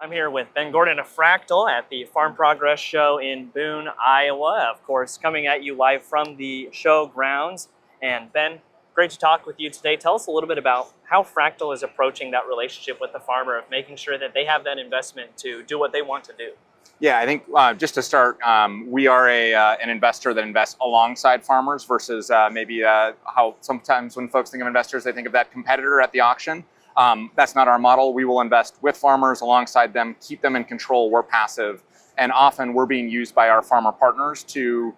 I'm here with Ben Gordon of Fractal at the Farm Progress Show in Boone, Iowa. Of course, coming at you live from the show grounds. And Ben, great to talk with you today. Tell us a little bit about how Fractal is approaching that relationship with the farmer of making sure that they have that investment to do what they want to do. Yeah, I think just to start, we are an investor that invests alongside farmers versus maybe how sometimes when folks think of investors, they think of that competitor at the auction. That's not our model. We will invest with farmers alongside them, keep them in control. We're passive, and often we're being used by our farmer partners to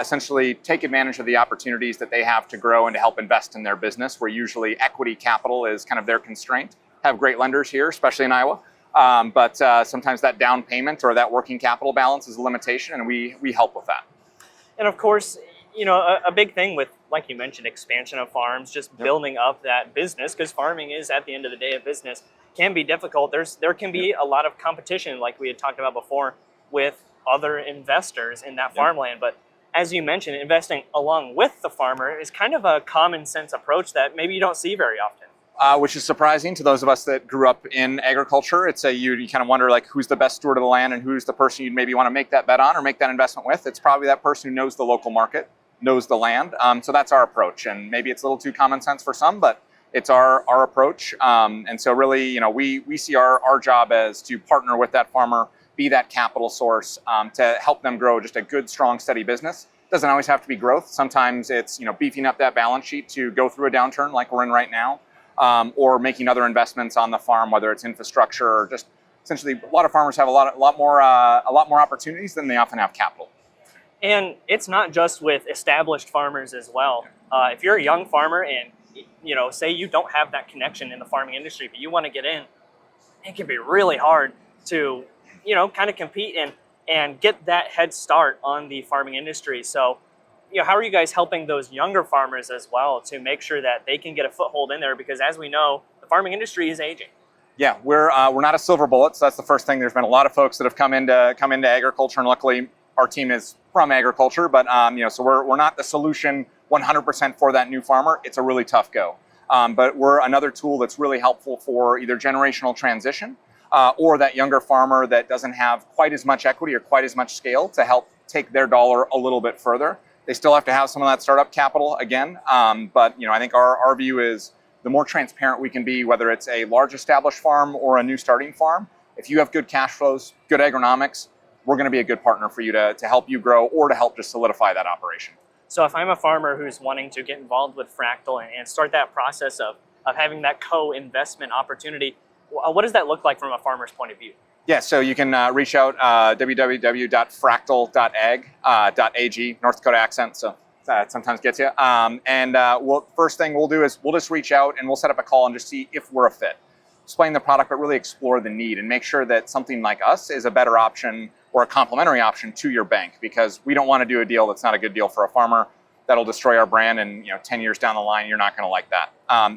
essentially take advantage of the opportunities that they have to grow and to help invest in their business, where usually equity capital is kind of their constraint. Have great lenders here, especially in Iowa. But sometimes that down payment or that working capital balance is a limitation, and we help with that. And of course, you know, a big thing with, like you mentioned, expansion of farms, just building up that business, because farming is at the end of the day a business, can be difficult. There can be a lot of competition, like we had talked about before, with other investors in that farmland. But as you mentioned, investing along with the farmer is kind of a common sense approach that maybe you don't see very often. Which is surprising to those of us that grew up in agriculture. It's you kind of wonder, like, who's the best steward of the land and who's the person you'd maybe want to make that bet on or make that investment with. It's probably that person who knows the local market, knows the land. So that's our approach, and maybe it's a little too common sense for some, but it's our approach. And so really, you know, we see our job as to partner with that farmer, be that capital source to help them grow just a good, strong, steady business. Doesn't always have to be growth. Sometimes it's, you know, beefing up that balance sheet to go through a downturn like we're in right now. Or making other investments on the farm, whether it's infrastructure or just essentially, a lot of farmers have a lot more opportunities than they often have capital. And it's not just with established farmers as well. If you're a young farmer and, you know, say you don't have that connection in the farming industry, but you want to get in, it can be really hard to, you know, kind of compete and get that head start on the farming industry. So, you know, how are you guys helping those younger farmers as well to make sure that they can get a foothold in there? Because as we know, the farming industry is aging. Yeah, we're not a silver bullet, so that's the first thing. There's been a lot of folks that have come into agriculture, and luckily our team is from agriculture. But you know, so we're not the solution 100% for that new farmer. It's a really tough go. But we're another tool that's really helpful for either generational transition or that younger farmer that doesn't have quite as much equity or quite as much scale to help take their dollar a little bit further. They still have to have some of that startup capital again, but you know, I think our view is the more transparent we can be, whether it's a large established farm or a new starting farm. If you have good cash flows, good agronomics, we're going to be a good partner for you to help you grow or to help just solidify that operation. So if I'm a farmer who's wanting to get involved with Fractal and start that process of having that co-investment opportunity, what does that look like from a farmer's point of view? Yeah, so you can reach out www.fractal.ag, North Dakota accent, so that sometimes gets you. First thing we'll do is we'll just reach out and we'll set up a call and just see if we're a fit. Explain the product, but really explore the need and make sure that something like us is a better option or a complementary option to your bank, because we don't want to do a deal that's not a good deal for a farmer. That'll destroy our brand, and you know, 10 years down the line, you're not going to like that.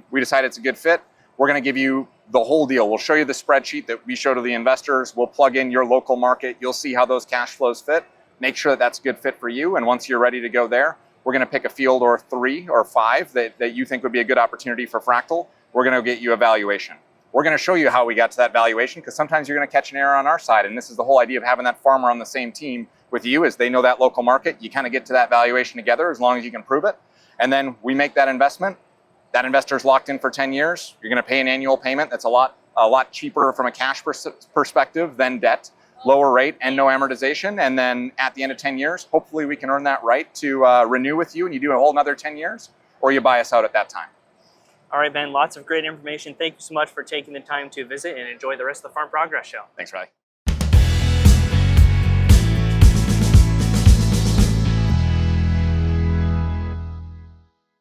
We decided it's a good fit. We're going to give you the whole deal. We'll show you the spreadsheet that we show to the investors. We'll plug in your local market. You'll see how those cash flows fit. Make sure that that's a good fit for you. And once you're ready to go there, we're going to pick a field or 3 or 5 that you think would be a good opportunity for Fractal. We're going to get you a valuation. We're going to show you how we got to that valuation, because sometimes you're going to catch an error on our side. And this is the whole idea of having that farmer on the same team with you, is they know that local market. You kind of get to that valuation together as long as you can prove it. And then we make that investment. That investor's locked in for 10 years. You're going to pay an annual payment that's a lot cheaper from a cash perspective than debt, lower rate and no amortization. And then at the end of 10 years, hopefully we can earn that right to renew with you, and you do a whole another 10 years, or you buy us out at that time. All right, Ben, lots of great information. Thank you so much for taking the time to visit, and enjoy the rest of the Farm Progress Show. Thanks, Riley.